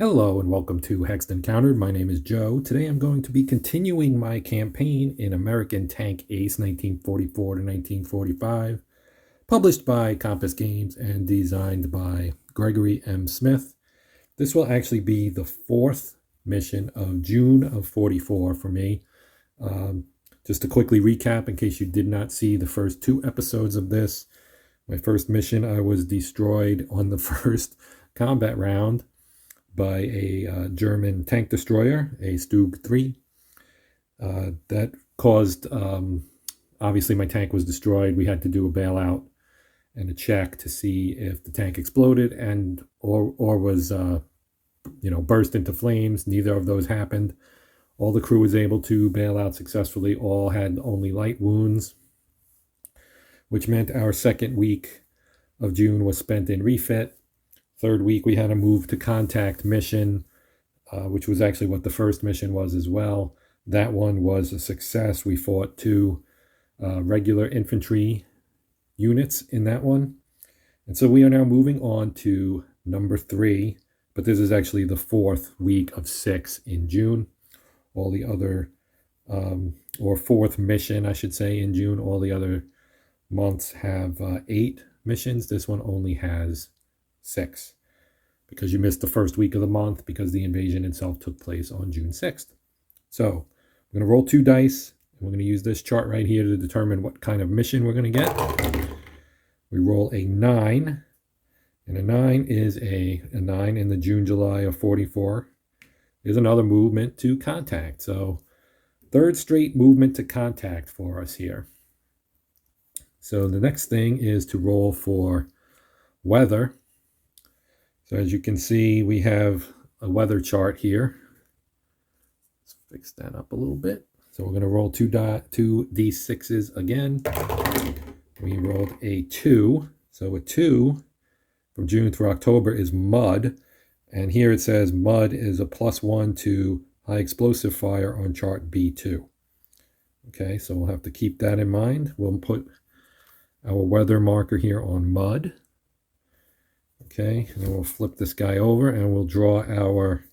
Hello and welcome to Hexed Encountered. My name is Joe. Today I'm going to be continuing my campaign in American Tank Ace 1944 to 1945, published by Compass Games and designed by Gregory M. Smith. This will actually be the fourth mission of June of 44 for me. Just to quickly recap, in case you did not see the first two episodes of this, my first mission I was destroyed on the first combat round by a German tank destroyer, a StuG 3. That caused, obviously my tank was destroyed. We had to do a bailout and a check to see if the tank exploded and or was burst into flames. Neither of those happened. All the crew was able to bail out successfully. All had only light wounds, which meant our second week of June was spent in refit. Third week, we had a move to contact mission, which was actually what the first mission was as well. That one was a success. We fought two regular infantry units in that one. And so we are now moving on to number 3, but this is actually the fourth week of 6 in June. All the other, or fourth mission, I should say, in June. All the other months have 8 missions. This one only has 6 because you missed the first week of the month because the invasion itself took place on June 6th. So I'm going to roll 2 dice. And we're going to use this chart right here to determine what kind of mission we're going to get. We roll a 9, and a 9 is a 9 in the June-July of 44. There's another movement to contact. So third straight movement to contact for us here. So the next thing is to roll for weather. So as you can see, we have a weather chart here. Let's fix that up a little bit. So we're going to roll 2 d6s again. We rolled a 2. So a 2 from June through October is mud. And here it says mud is a +1 to high explosive fire on chart B2. Okay, so we'll have to keep that in mind. We'll put our weather marker here on mud. Okay, and then we'll flip this guy over and we'll draw our,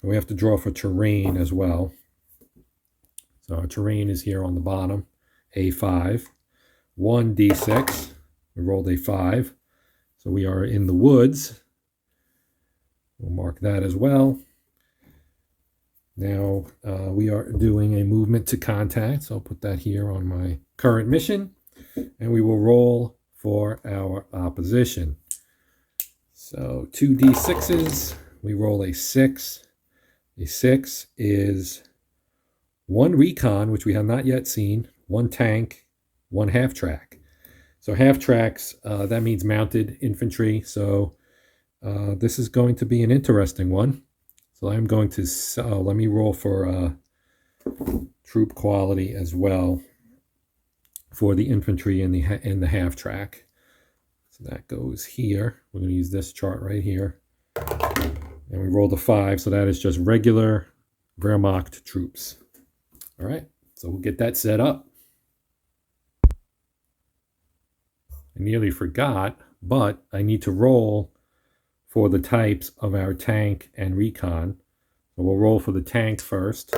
we have to draw for terrain as well. So our terrain is here on the bottom, A5. 1d6, we rolled a 5. So we are in the woods. We'll mark that as well. Now we are doing a movement to contact. So I'll put that here on my current mission. And we will roll for our opposition. So 2 d6s. We roll a 6. A 6 is 1 recon, which we have not yet seen, 1 tank, 1 half track. So half tracks, that means mounted infantry. So this is going to be an interesting one. So I'm going to, let me roll for troop quality as well for the infantry in the half track. So that goes here. We're going to use this chart right here. And we rolled a 5, so that is just regular Wehrmacht troops. All right, so we'll get that set up. I nearly forgot, but I need to roll for the types of our tank and recon. So we'll roll for the tank first.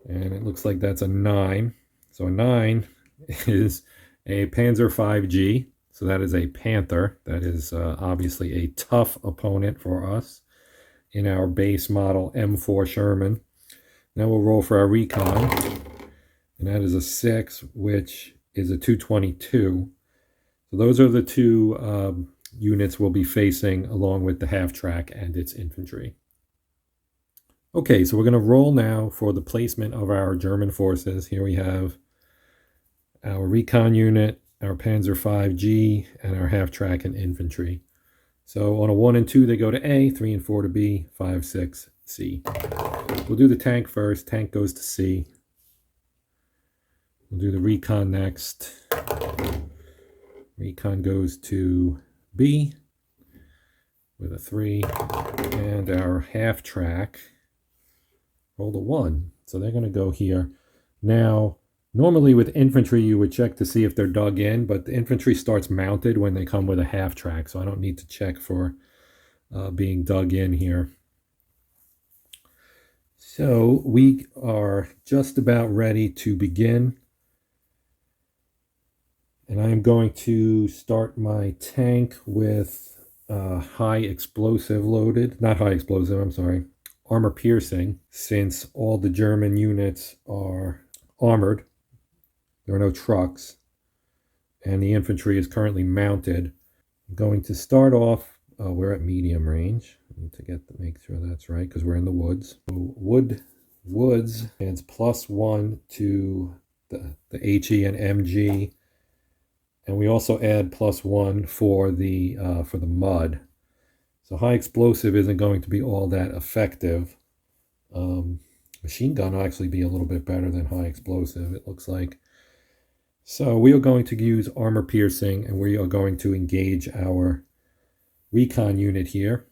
And it looks like that's a 9. So a 9 is a Panzer 5G. So that is a Panther. That is obviously a tough opponent for us in our base model M4 Sherman. Now we'll roll for our recon. And that is a 6, which is a 222. So those are the two units we'll be facing along with the half track and its infantry. Okay, so we're going to roll now for the placement of our German forces. Here we have our recon unit, our Panzer 5G, and our half track and infantry. So on a 1 and 2, they go to A, 3 and 4 to B, 5, 6, C. We'll do the tank first. Tank goes to C. We'll do the recon next. Recon goes to B with a 3, and our half track rolled a 1. So they're going to go here. Now, normally with infantry, you would check to see if they're dug in, but the infantry starts mounted when they come with a half track, so I don't need to check for being dug in here. So we are just about ready to begin. And I am going to start my tank with high explosive loaded, not high explosive, I'm sorry, armor piercing, since all the German units are armored. There are no trucks, and the infantry is currently mounted. I'm going to start off, we're at medium range. I need to make sure that's right because we're in the woods. So woods adds +1 to the HE and MG. And we also add +1 for the mud. So high explosive isn't going to be all that effective. Machine gun will actually be a little bit better than high explosive, it looks like. So we are going to use armor piercing, and we are going to engage our recon unit here.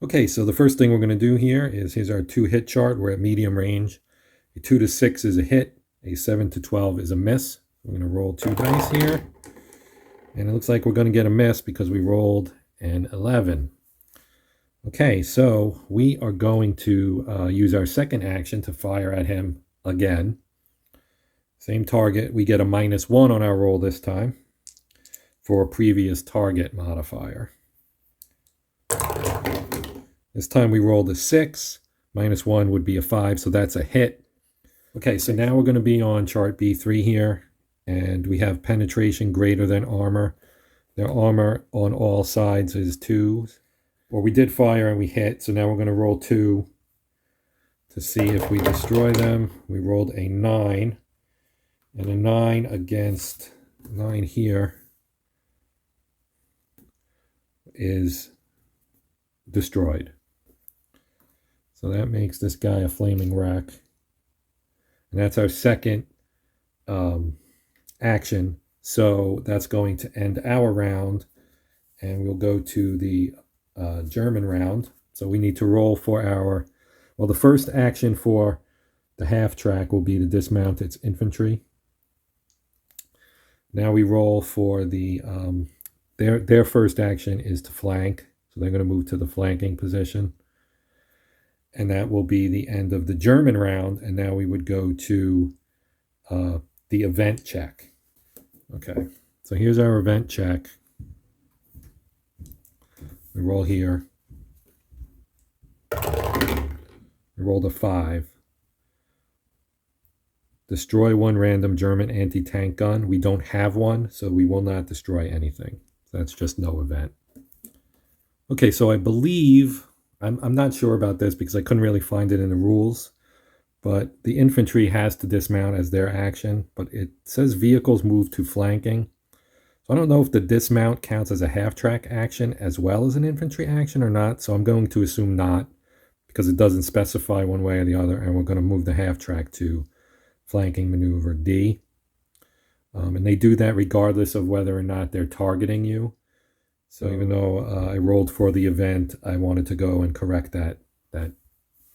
Okay, so the first thing we're going to do here is, here's our 2 hit chart. We're at medium range. A 2 to 6 is a hit. A 7 to 12 is a miss. We're going to roll 2 dice here. And it looks like we're going to get a miss because we rolled an 11. Okay, so we are going to use our second action to fire at him again. Same target. We get a -1 on our roll this time for a previous target modifier. This time we rolled a 6. -1 would be a 5, so that's a hit. Okay, so now we're going to be on chart B3 here. And we have penetration greater than armor. Their armor on all sides is 2. Well, we did fire and we hit, so now we're going to roll 2 to see if we destroy them. We rolled a 9. And a 9 against 9 here is destroyed. So that makes this guy a flaming wreck. And that's our second action. So that's going to end our round, and we'll go to the German round. So we need to roll for our, well, the first action for the half track will be to dismount its infantry. Now we roll for the their first action is to flank, so they're going to move to the flanking position, and that will be the end of the German round. And now we would go to the event check. Okay, so here's our event check. We roll here. We rolled a 5. Destroy 1 random German anti-tank gun. We don't have one, so we will not destroy anything. That's just no event. Okay, so I believe, I'm not sure about this because I couldn't really find it in the rules, but the infantry has to dismount as their action, but it says vehicles move to flanking. So I don't know if the dismount counts as a half-track action as well as an infantry action or not, so I'm going to assume not because it doesn't specify one way or the other, and we're going to move the half-track to flanking maneuver D. And they do that regardless of whether or not they're targeting you. So even though I rolled for the event, I wanted to go and correct that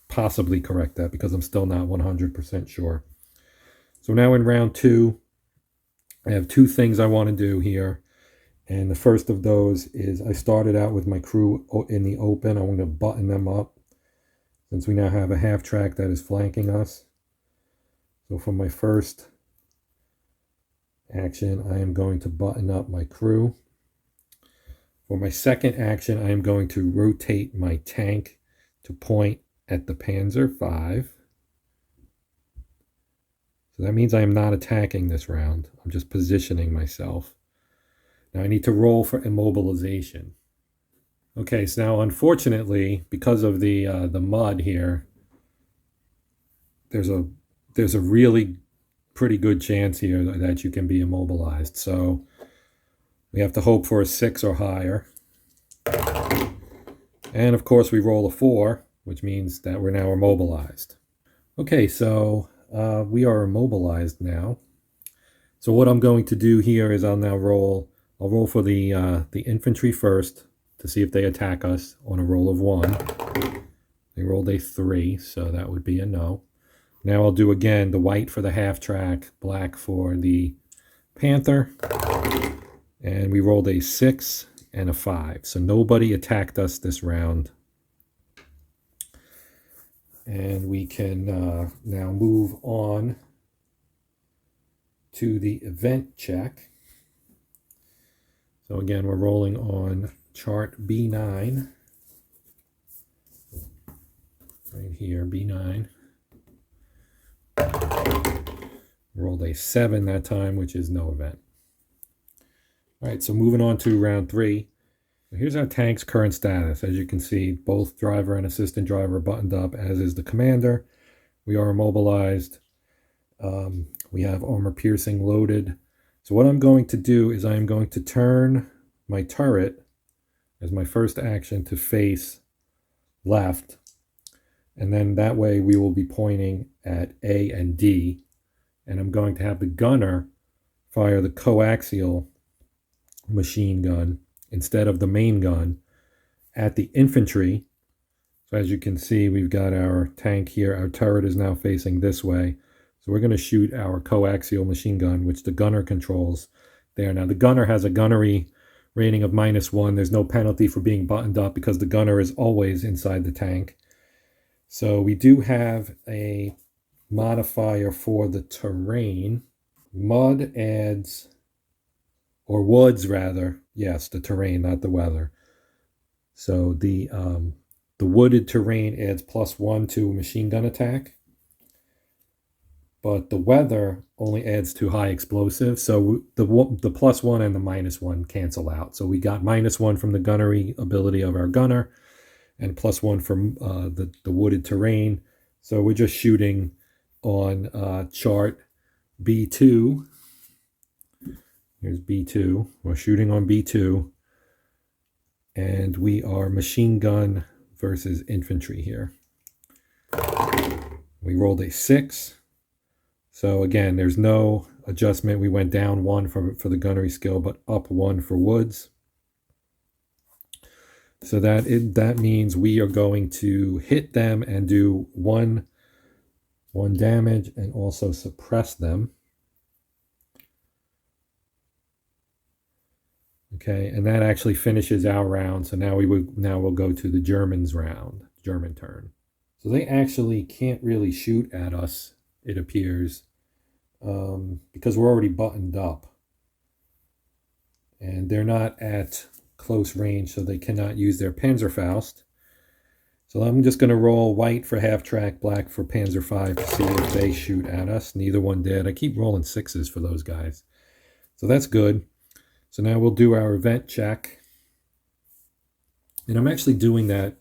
possibly correct that because I'm still not 100% sure. So now in round 2, I have 2 things I want to do here. And the first of those is I started out with my crew in the open. I want to button them up since we now have a half track that is flanking us. So for my first action, I am going to button up my crew. For my second action, I am going to rotate my tank to point at the Panzer V. So that means I am not attacking this round. I'm just positioning myself. Now I need to roll for immobilization. Okay, so now unfortunately, because of the mud here, there's a really pretty good chance here that you can be immobilized. So we have to hope for a 6 or higher. And of course we roll a 4, which means that we're now immobilized. Okay, so we are immobilized now. So what I'm going to do here is I'll roll for the infantry first to see if they attack us on a roll of 1. They rolled a 3, so that would be a no. Now I'll do again the white for the half track, black for the Panther. And we rolled a 6 and a 5. So nobody attacked us this round. And we can now move on to the event check. So again, we're rolling on chart B9. Right here, B9. Rolled a 7 that time, which is no event. All right, so moving on to round 3. Here's our tank's current status. As you can see, both driver and assistant driver are buttoned up, as is the commander. We are immobilized. We have armor piercing loaded. So what I'm going to do is I'm going to turn my turret as my first action to face left. And then that way we will be pointing at A and D. And I'm going to have the gunner fire the coaxial machine gun instead of the main gun at the infantry. So as you can see, we've got our tank here. Our turret is now facing this way. So we're going to shoot our coaxial machine gun, which the gunner controls there. Now the gunner has a gunnery rating of -1. There's no penalty for being buttoned up because the gunner is always inside the tank. So we do have a modifier for the terrain. Mud adds, or woods rather, yes, the terrain, not the weather. So the wooded terrain adds +1 to machine gun attack, but the weather only adds to high explosive. So the +1 and the -1 cancel out. So we got -1 from the gunnery ability of our gunner, and +1 from the wooded terrain. So we're just shooting on chart B2. Here's B2. We're shooting on B2. And we are machine gun versus infantry here. We rolled a 6. So again, there's no adjustment. We went down 1 for the gunnery skill, but up 1 for woods. So that means we are going to hit them and do one damage and also suppress them. Okay, and that actually finishes our round. So now we'll go to the Germans round, German turn. So they actually can't really shoot at us, it appears, because we're already buttoned up. And they're not at close range, so they cannot use their Panzerfaust. So I'm just going to roll white for half track, black for Panzer 5 to see if they shoot at us. Neither one did. I keep rolling 6s for those guys. So that's good. So now we'll do our event check. And I'm actually doing that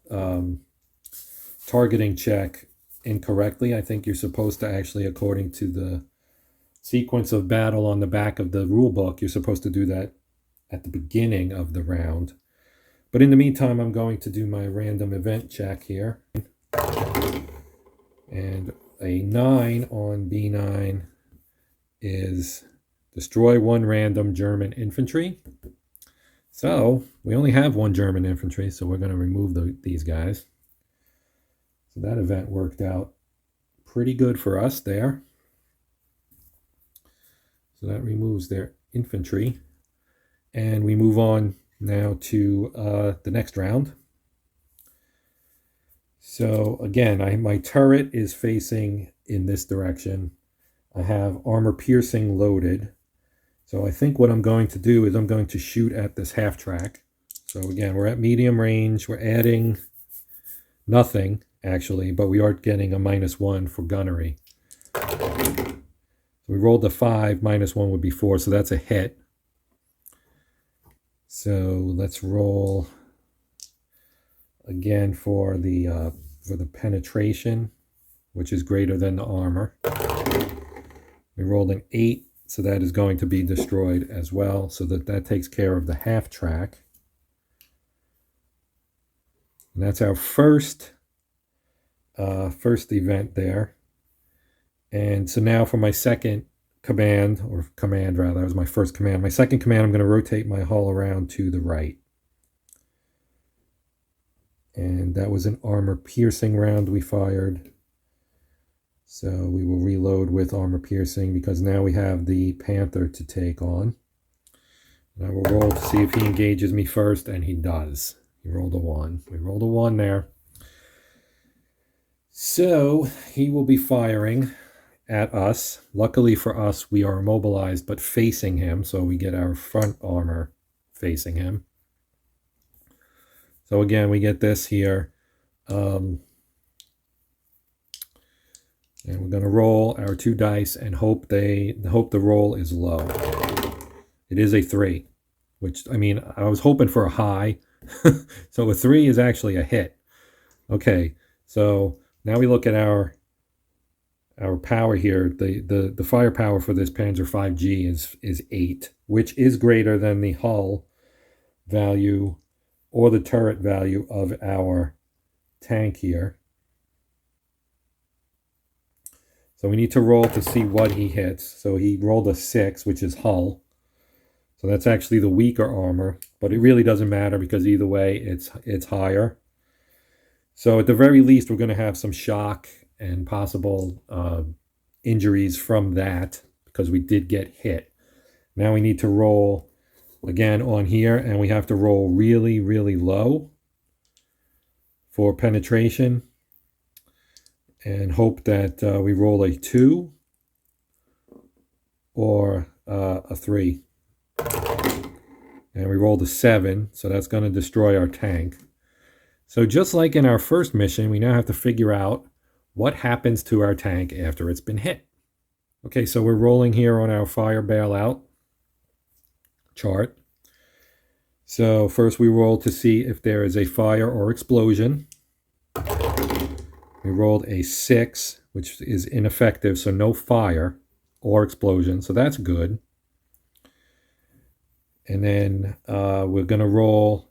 targeting check incorrectly. I think you're supposed to actually, according to the sequence of battle on the back of the rule book, you're supposed to do that at the beginning of the round. But in the meantime, I'm going to do my random event check here. And a 9 on B9 is destroy 1 random German infantry. So we only have 1 German infantry, so we're going to remove these guys. So that event worked out pretty good for us there. So that removes their infantry. And we move on now to the next round. So again, my turret is facing in this direction. I have armor piercing loaded. So I think what I'm going to do is I'm going to shoot at this half track. So again, we're at medium range. We're adding nothing actually, but we are getting a -1 for gunnery. We rolled a 5, -1 would be 4, so that's a hit. So let's roll again for the penetration, which is greater than the armor. We rolled an 8, so that is going to be destroyed as well. So that takes care of the half track. And that's our first event there. And so now for my second command, that was my first command. My second command, I'm going to rotate my hull around to the right. And that was an armor piercing round we fired. So we will reload with armor piercing because now we have the Panther to take on. And I will roll to see if he engages me first, and he does. He rolled a 1. We rolled a 1 there. So he will be firing at us. Luckily for us, we are immobilized but facing him, so we get our front armor facing him. So again, we get this here. And we're going to roll our 2 dice and hope the roll is low. It is a 3, which, I mean, I was hoping for a high. So a 3 is actually a hit. Okay, so now we look at our power here. The firepower for this Panzer 5G is 8, which is greater than the hull value or the turret value of our tank here. So we need to roll to see what he hits. So he rolled a 6, which is hull. So that's actually the weaker armor, but it really doesn't matter because either way it's higher. So at the very least, we're going to have some shock and possible injuries from that because we did get hit. Now we need to roll again on here, and we have to roll really, really low for penetration and hope that we roll a 2 or a 3. And we rolled a 7, so that's going to destroy our tank. So just like in our first mission, we now have to figure out what happens to our tank after it's been hit. Okay, so we're rolling here on our fire bailout chart. So first we roll to see if there is a fire or explosion. We rolled a 6, which is ineffective, so no fire or explosion, so that's good. And then we're going to roll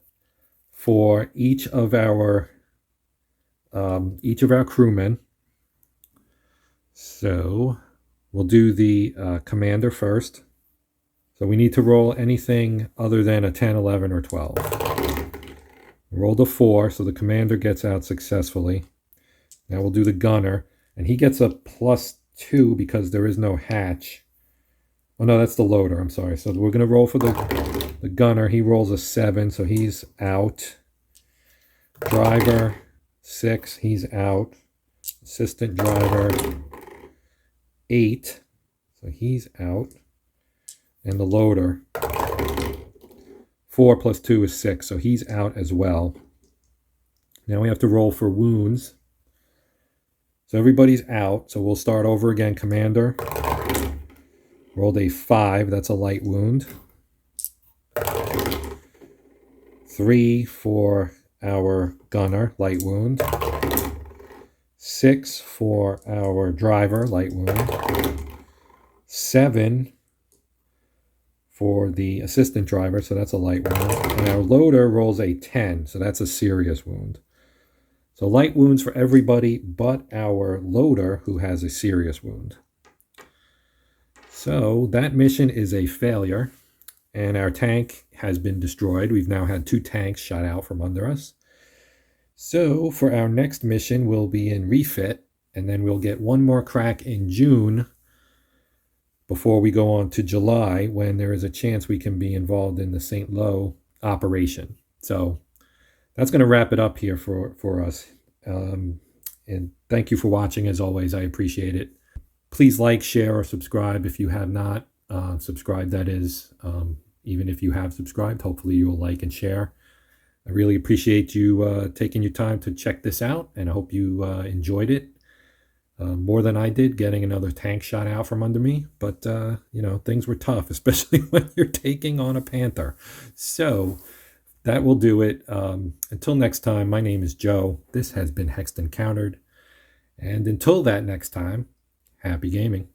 for each of our crewmen. So we'll do the commander first. So we need to roll anything other than a 10, 11, or 12. We rolled a 4, so the commander gets out successfully. Now we'll do the gunner, and he gets a +2 because there is no hatch. Oh no, that's the loader, I'm sorry. So we're going to roll for the gunner. He rolls a 7, so he's out. Driver, 6, he's out. Assistant driver, 8, so he's out. And the loader, 4 + 2 is 6, so he's out as well. Now we have to roll for wounds. So everybody's out, so we'll start over again. Commander rolled a 5, that's a light wound. 3 for our gunner, light wound. 6 for our driver, light wound. 7 for the assistant driver, so that's a light wound. And our loader rolls a 10, so that's a serious wound. So light wounds for everybody but our loader, who has a serious wound. So that mission is a failure, and our tank has been destroyed. We've now had 2 tanks shot out from under us. So for our next mission, we'll be in refit, and then we'll get one more crack in June before we go on to July, when there is a chance we can be involved in the St. Lo operation. So that's going to wrap it up here for us. And thank you for watching. As always, I appreciate it. Please like, share, or subscribe if you have not subscribed, that is. Even if you have subscribed, hopefully you will like and share. I really appreciate you taking your time to check this out, and I hope you enjoyed it more than I did, getting another tank shot out from under me. But, you know, things were tough, especially when you're taking on a Panther. So that will do it. Until next time, my name is Joe. This has been Hexed Encountered. And until that next time, happy gaming.